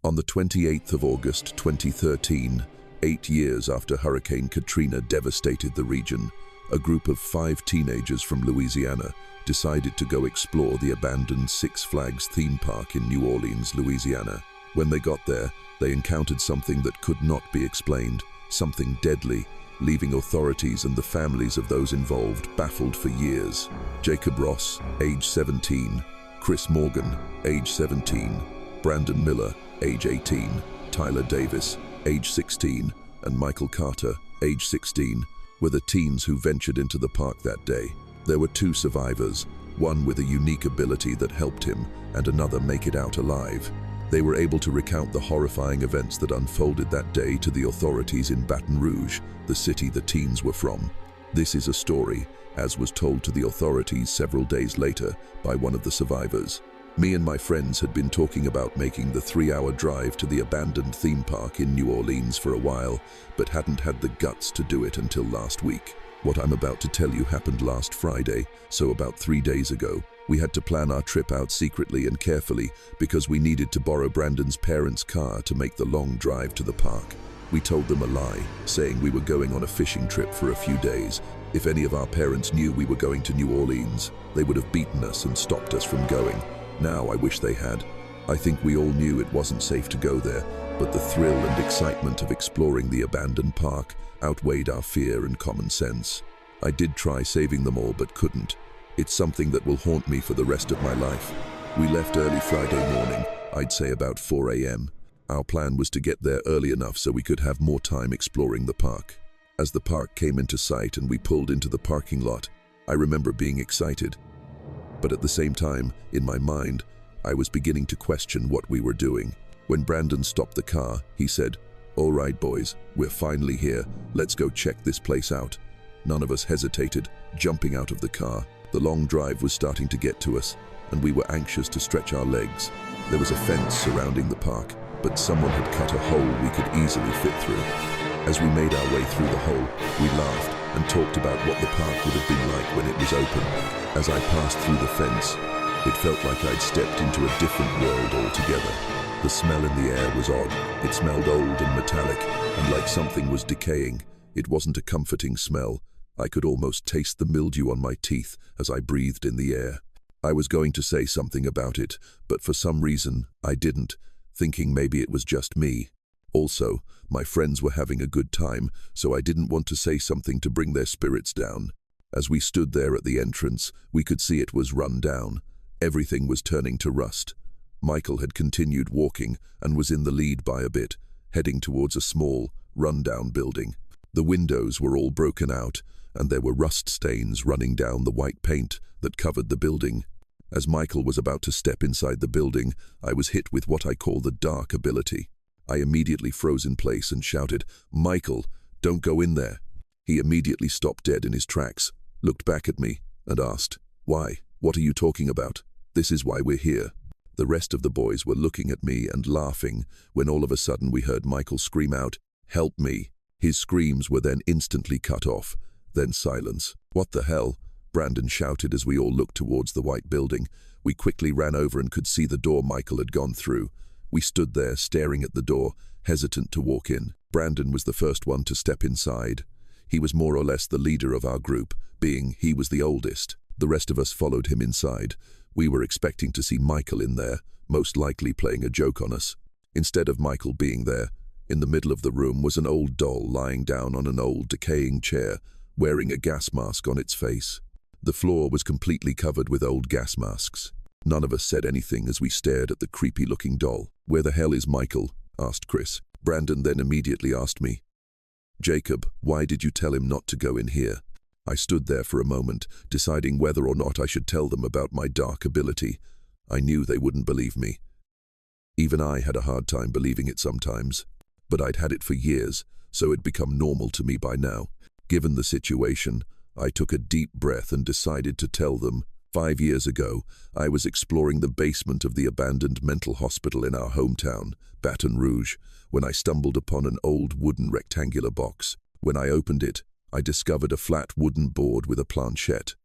On the 28th of August 2013, 8 years after Hurricane Katrina devastated the region, a group of 5 teenagers from Louisiana decided to go explore the abandoned Six Flags theme park in New Orleans, Louisiana. When they got there, they encountered something that could not be explained, something deadly, leaving authorities and the families of those involved baffled for years. Jacob Ross, age 17, Chris Morgan, age 17, Brandon Miller, age 18, Tyler Davis, age 16, and Michael Carter, age 16, were the teens who ventured into the park that day. There were 2 survivors, one with a unique ability that helped him and another make it out alive. They were able to recount the horrifying events that unfolded that day to the authorities in Baton Rouge, the city the teens were from. This is a story, as was told to the authorities several days later by one of the survivors. Me and my friends had been talking about making the 3-hour drive to the abandoned theme park in New Orleans for a while, but hadn't had the guts to do it until last week. What I'm about to tell you happened last Friday, so about 3 days ago. We had to plan our trip out secretly and carefully because we needed to borrow Brandon's parents' car to make the long drive to the park. We told them a lie, saying we were going on a fishing trip for a few days. If any of our parents knew we were going to New Orleans, they would have beaten us and stopped us from going. Now I wish they had. I think we all knew it wasn't safe to go there, but the thrill and excitement of exploring the abandoned park outweighed our fear and common sense. I did try saving them all but couldn't. It's something that will haunt me for the rest of my life. We left early Friday morning, I'd say about 4 a.m. Our plan was to get there early enough so we could have more time exploring the park. As the park came into sight and we pulled into the parking lot, I remember being excited. But at the same time, in my mind, I was beginning to question what we were doing. When Brandon stopped the car, he said, "All right, boys, we're finally here. Let's go check this place out." None of us hesitated, jumping out of the car. The long drive was starting to get to us, and we were anxious to stretch our legs. There was a fence surrounding the park, but someone had cut a hole we could easily fit through. As we made our way through the hole, we laughed and talked about what the park would have been like when it was open. As I passed through the fence, it felt like I'd stepped into a different world altogether. The smell in the air was odd. It smelled old and metallic, and like something was decaying. It wasn't a comforting smell. I could almost taste the mildew on my teeth as I breathed in the air. I was going to say something about it, but for some reason I didn't, thinking maybe it was just me. Also, my friends were having a good time, so I didn't want to say something to bring their spirits down. As we stood there at the entrance, we could see it was run down. Everything was turning to rust. Michael had continued walking and was in the lead by a bit, heading towards a small, run-down building. The windows were all broken out, and there were rust stains running down the white paint that covered the building. As Michael was about to step inside the building, I was hit with what I call the dark ability. I immediately froze in place and shouted, "Michael, don't go in there." He immediately stopped dead in his tracks, looked back at me, and asked, "Why? What are you talking about? This is why we're here." The rest of the boys were looking at me and laughing when all of a sudden we heard Michael scream out, "Help me." His screams were then instantly cut off, then silence. "What the hell?" Brandon shouted as we all looked towards the white building. We quickly ran over and could see the door Michael had gone through. We stood there staring at the door, hesitant to walk in. Brandon was the first one to step inside. He was more or less the leader of our group, being he was the oldest. The rest of us followed him inside. We were expecting to see Michael in there, most likely playing a joke on us. Instead of Michael being there, in the middle of the room was an old doll lying down on an old, decaying chair, wearing a gas mask on its face. The floor was completely covered with old gas masks. None of us said anything as we stared at the creepy-looking doll. "Where the hell is Michael?" asked Chris. Brandon then immediately asked me, "Jacob, why did you tell him not to go in here?" I stood there for a moment, deciding whether or not I should tell them about my dark ability. I knew they wouldn't believe me. Even I had a hard time believing it sometimes, but I'd had it for years, so it'd become normal to me by now. Given the situation, I took a deep breath and decided to tell them. 5 years ago, I was exploring the basement of the abandoned mental hospital in our hometown, Baton Rouge, when I stumbled upon an old wooden rectangular box. When I opened it, I discovered a flat wooden board with a planchette.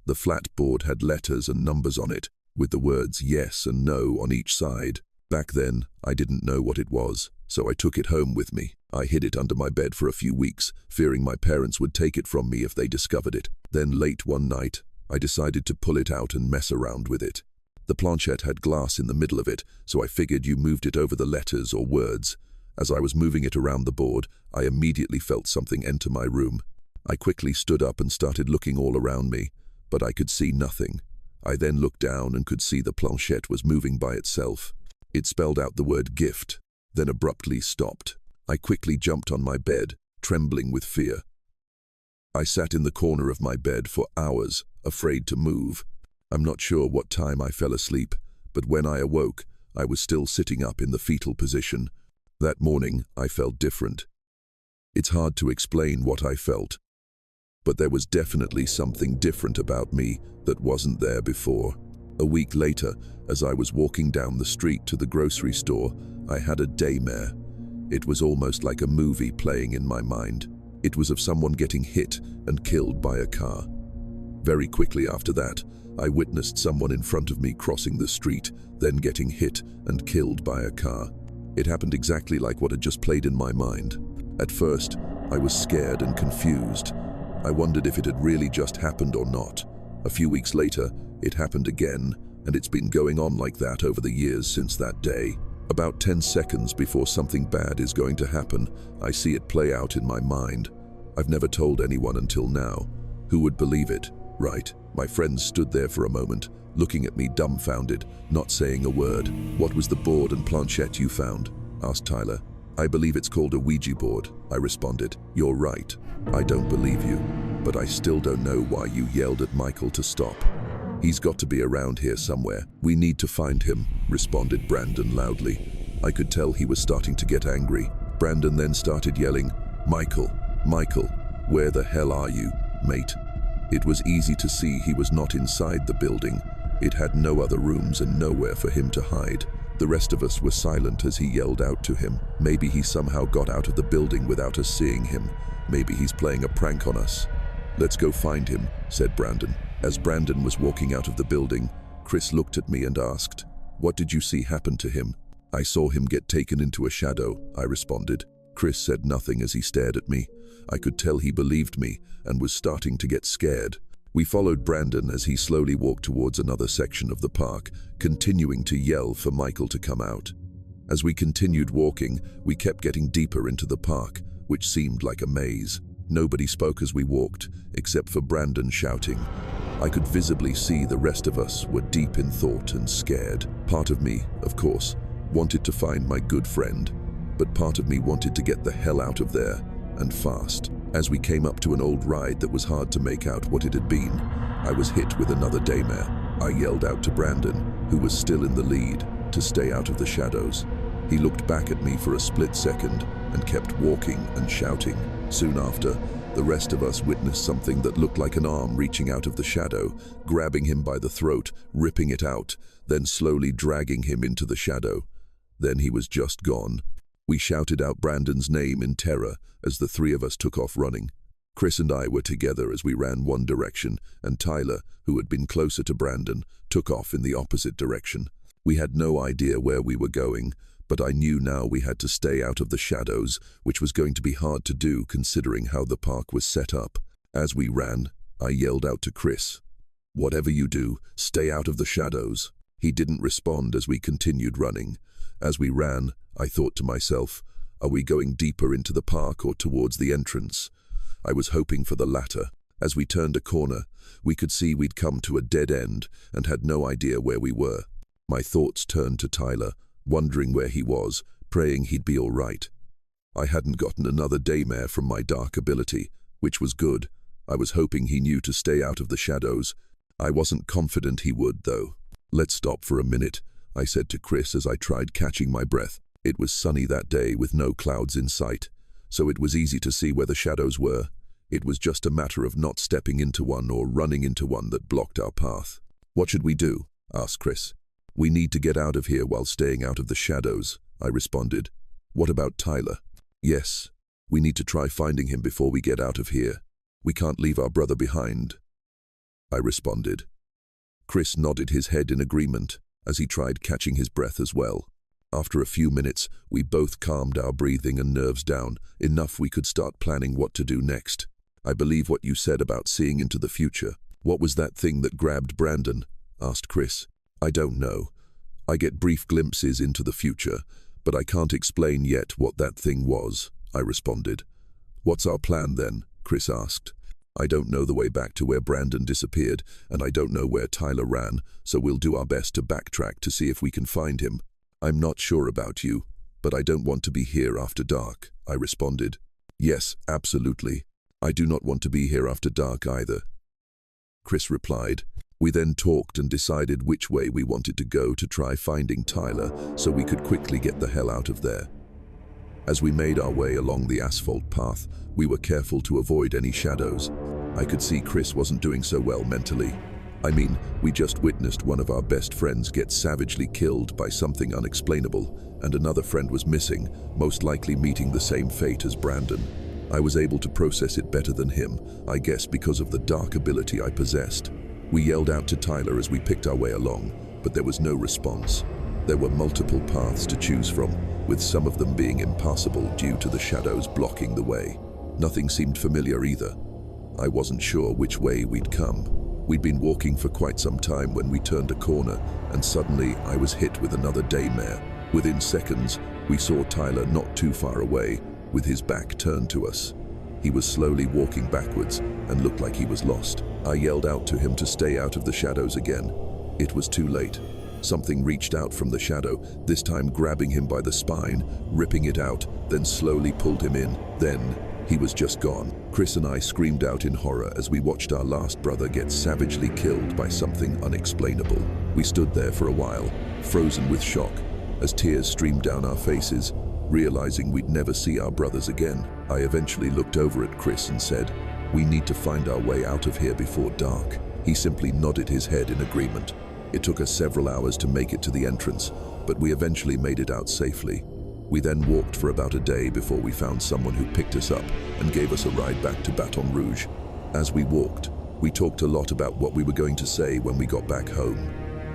The flat board had letters and numbers on it, with the words yes and no on each side. Back then, I didn't know what it was, so I took it home with me. I hid it under my bed for a few weeks, fearing my parents would take it from me if they discovered it. Then late one night, I decided to pull it out and mess around with it. The planchette had glass in the middle of it, so I figured you moved it over the letters or words. As I was moving it around the board, I immediately felt something enter my room. I quickly stood up and started looking all around me, but I could see nothing. I then looked down and could see the planchette was moving by itself. It spelled out the word gift, then abruptly stopped. I quickly jumped on my bed, trembling with fear. I sat in the corner of my bed for hours, afraid to move. I'm not sure what time I fell asleep, but when I awoke, I was still sitting up in the fetal position. That morning, I felt different. It's hard to explain what I felt, but there was definitely something different about me that wasn't there before. A week later, as I was walking down the street to the grocery store, I had a daymare. It was almost like a movie playing in my mind. It was of someone getting hit and killed by a car. Very quickly after that, I witnessed someone in front of me crossing the street, then getting hit and killed by a car. It happened exactly like what had just played in my mind. At first, I was scared and confused. I wondered if it had really just happened or not. A few weeks later, it happened again, and it's been going on like that over the years since that day. About 10 seconds before something bad is going to happen, I see it play out in my mind. I've never told anyone until now. Who would believe it, right? My friends stood there for a moment, looking at me dumbfounded, not saying a word. "What was the board and planchette you found?" asked Tyler. "I believe it's called a Ouija board," I responded. "You're right. I don't believe you, but I still don't know why you yelled at Michael to stop. He's got to be around here somewhere. We need to find him," responded Brandon loudly. I could tell he was starting to get angry. Brandon then started yelling, "Michael, Michael, where the hell are you, mate?" It was easy to see he was not inside the building. It had no other rooms and nowhere for him to hide. The rest of us were silent as he yelled out to him. Maybe he somehow got out of the building without us seeing him. Maybe he's playing a prank on us. "Let's go find him," said Brandon. As Brandon was walking out of the building, Chris looked at me and asked, "What did you see happen to him?" "I saw him get taken into a shadow," I responded. Chris said nothing as he stared at me. I could tell he believed me and was starting to get scared. We followed Brandon as he slowly walked towards another section of the park, continuing to yell for Michael to come out. As we continued walking, we kept getting deeper into the park, which seemed like a maze. Nobody spoke as we walked, except for Brandon shouting. I could visibly see the rest of us were deep in thought and scared. Part of me, of course, wanted to find my good friend, but part of me wanted to get the hell out of there, and fast. As we came up to an old ride that was hard to make out what it had been, I was hit with another daymare. I yelled out to Brandon, who was still in the lead, to stay out of the shadows. He looked back at me for a split second and kept walking and shouting. Soon after, the rest of us witnessed something that looked like an arm reaching out of the shadow, grabbing him by the throat, ripping it out, then slowly dragging him into the shadow. Then he was just gone. We shouted out Brandon's name in terror as the three of us took off running. Chris and I were together as we ran one direction, and Tyler, who had been closer to Brandon, took off in the opposite direction. We had no idea where we were going, but I knew now we had to stay out of the shadows, which was going to be hard to do considering how the park was set up. As we ran, I yelled out to Chris, "Whatever you do, stay out of the shadows." He didn't respond as we continued running. As we ran, I thought to myself, are we going deeper into the park or towards the entrance? I was hoping for the latter. As we turned a corner, we could see we'd come to a dead end and had no idea where we were. My thoughts turned to Tyler, wondering where he was, praying he'd be all right. I hadn't gotten another daymare from my dark ability, which was good. I was hoping he knew to stay out of the shadows. I wasn't confident he would, though. "Let's stop for a minute," I said to Chris as I tried catching my breath. It was sunny that day with no clouds in sight, so it was easy to see where the shadows were. It was just a matter of not stepping into one or running into one that blocked our path. "What should we do?" asked Chris. "We need to get out of here while staying out of the shadows," I responded. "What about Tyler?" "Yes, we need to try finding him before we get out of here. We can't leave our brother behind," I responded. Chris nodded his head in agreement as he tried catching his breath as well. After a few minutes, we both calmed our breathing and nerves down, enough we could start planning what to do next. I believe what you said about seeing into the future. What was that thing that grabbed Brandon? Asked Chris. I don't know. I get brief glimpses into the future, but I can't explain yet what that thing was, I responded. What's our plan then? Chris asked. I don't know the way back to where Brandon disappeared, and I don't know where Tyler ran, so we'll do our best to backtrack to see if we can find him. I'm not sure about you, but I don't want to be here after dark, I responded. Yes, absolutely. I do not want to be here after dark either, Chris replied. We then talked and decided which way we wanted to go to try finding Tyler so we could quickly get the hell out of there. As we made our way along the asphalt path, we were careful to avoid any shadows. I could see Chris wasn't doing so well mentally. I mean, we just witnessed one of our best friends get savagely killed by something unexplainable, and another friend was missing, most likely meeting the same fate as Brandon. I was able to process it better than him, I guess because of the dark ability I possessed. We yelled out to Tyler as we picked our way along, but there was no response. There were multiple paths to choose from, with some of them being impassable due to the shadows blocking the way. Nothing seemed familiar either. I wasn't sure which way we'd come. We'd been walking for quite some time when we turned a corner, and suddenly I was hit with another daymare. Within seconds, we saw Tyler not too far away, with his back turned to us. He was slowly walking backwards and looked like he was lost. I yelled out to him to stay out of the shadows again. It was too late. Something reached out from the shadow, this time grabbing him by the spine, ripping it out, then slowly pulled him in. Then, he was just gone. Chris and I screamed out in horror as we watched our last brother get savagely killed by something unexplainable. We stood there for a while, frozen with shock, as tears streamed down our faces, realizing we'd never see our brothers again. I eventually looked over at Chris and said, "We need to find our way out of here before dark." He simply nodded his head in agreement. It took us several hours to make it to the entrance, but we eventually made it out safely. We then walked for about a day before we found someone who picked us up and gave us a ride back to Baton Rouge. As we walked, we talked a lot about what we were going to say when we got back home.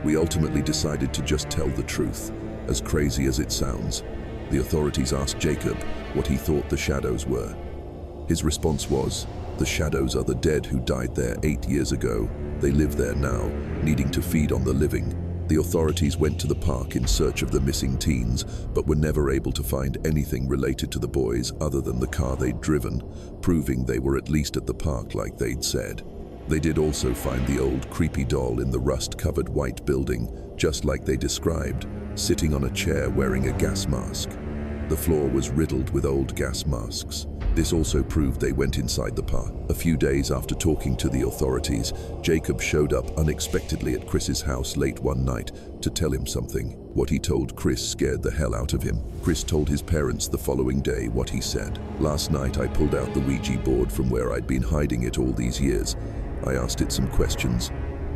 We ultimately decided to just tell the truth, as crazy as it sounds. The authorities asked Jacob what he thought the shadows were. His response was, "The shadows are the dead who died there 8 years ago. They live there now, needing to feed on the living." The authorities went to the park in search of the missing teens, but were never able to find anything related to the boys other than the car they'd driven, proving they were at least at the park like they'd said. They did also find the old creepy doll in the rust-covered white building, just like they described, sitting on a chair wearing a gas mask. The floor was riddled with old gas masks. This also proved they went inside the park. A few days after talking to the authorities, Jacob showed up unexpectedly at Chris's house late one night to tell him something. What he told Chris scared the hell out of him. Chris told his parents the following day what he said. "Last night I pulled out the Ouija board from where I'd been hiding it all these years. I asked it some questions.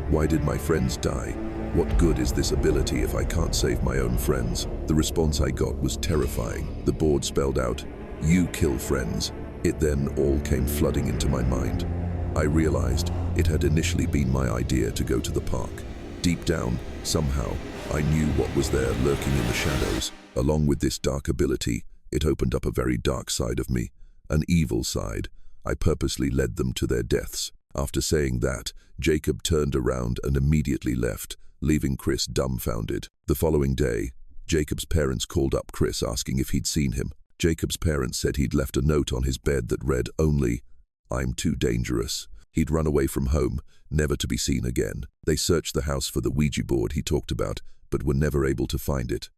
Why did my friends die? What good is this ability if I can't save my own friends?" The response I got was terrifying. The board spelled out, "You kill friends." It then all came flooding into my mind. I realized it had initially been my idea to go to the park. Deep down, somehow, I knew what was there lurking in the shadows. Along with this dark ability, it opened up a very dark side of me, an evil side. I purposely led them to their deaths. After saying that, Jacob turned around and immediately left, leaving Chris dumbfounded. The following day, Jacob's parents called up Chris asking if he'd seen him. Jacob's parents said he'd left a note on his bed that read only, "I'm too dangerous." He'd run away from home, never to be seen again. They searched the house for the Ouija board he talked about, but were never able to find it.